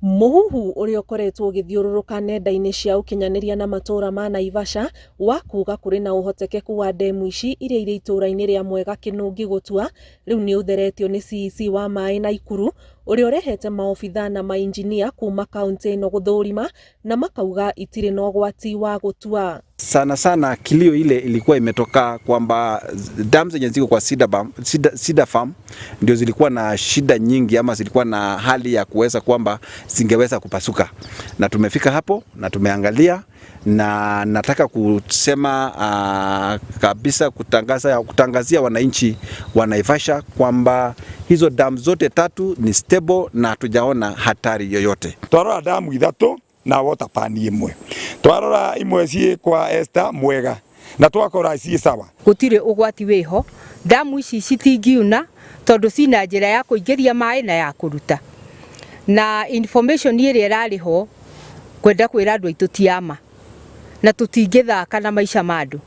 Muhuhu uria ukoretwo ugithiururuka nenda-ini cia ukinyaniria na matura ma Naivasha wa kuga kuri na uhotekeku wa demu ici iria iri itura-ini ria Mwega Kinungi gutua riu ni utheretio ni CEC wa mai Naikuru uria urehete maobitha na mainjinia kuma kaunti ino guthurima na makauga itiri na ugwati wa gutua. Sana sana kilio ile ilikuwa imetoka kwamba dams zenye ziko kwa Cedar Farm ndio zilikuwa na shida nyingi ama zilikuwa na hali ya kuweza kwamba zingeweza kupasuka, na tumefika hapo na tumeangalia, na nataka kusema kabisa kutangazia wananchi wa Naivasha kwamba hizo dams zote tatu ni stable na hatujaona hatari yoyote. Twarora damu ithatu na water pan imwe, twarora imwe cie kwa Esther Mwega na twakora cie sawa, gutire ugwati wiho. Damu ici citingiuna tondu cina njira ya kuingiria mai na ya kuruta, na information iria irariho kwenda kwira andu aitu tiama na tutingithaka na maisha ma andu,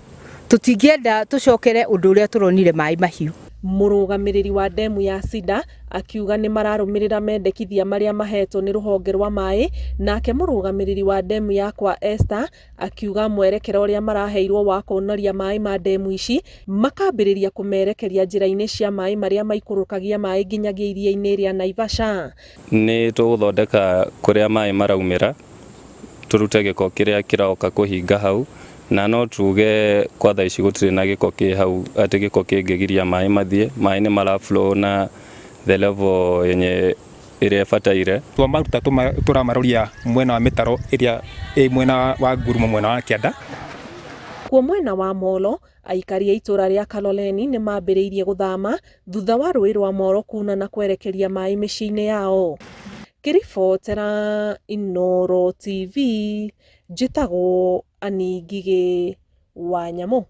tutingienda tucokere undu uria turonire mai mahiu. Murugamiriri wa demu ya Cedar akiuga ni mararumirira mendekithia maria mahetwo ni ruhonge rwa mai, nake murugamiriri wa demu ya kwa Esther akiuga mwerekero uria maraheirwo wa kunoria mai ma demu ici makambiriria kumerekeria njira-ini cia mai maria maikurukagia mai nginyagia iria-ini ria Naivasha. Ni tuguthondeka kuria mai maraumira, turute giko kiria kiraoka kuhinga hau, na no tuge kwa thaa ici gutire na giko ki hau ati giko kingigiria mai mathie. Mai ni mara flow na the level yenye iria fataire twamaruta turamaroria mwena wa mitaro iria mwena wa Ngurumo mwena wa kianda. Kwa mwena wa Molo, aikari a itura ria Kaloleni ni mambiriirie guthama thutha wa rũĩ rwa Molo kuna na kwerekeria mai mĩciĩ-inĩ yao. Kiribotera Inooro TV, njĩtagwo Ani Ngigĩ Wanyamũ.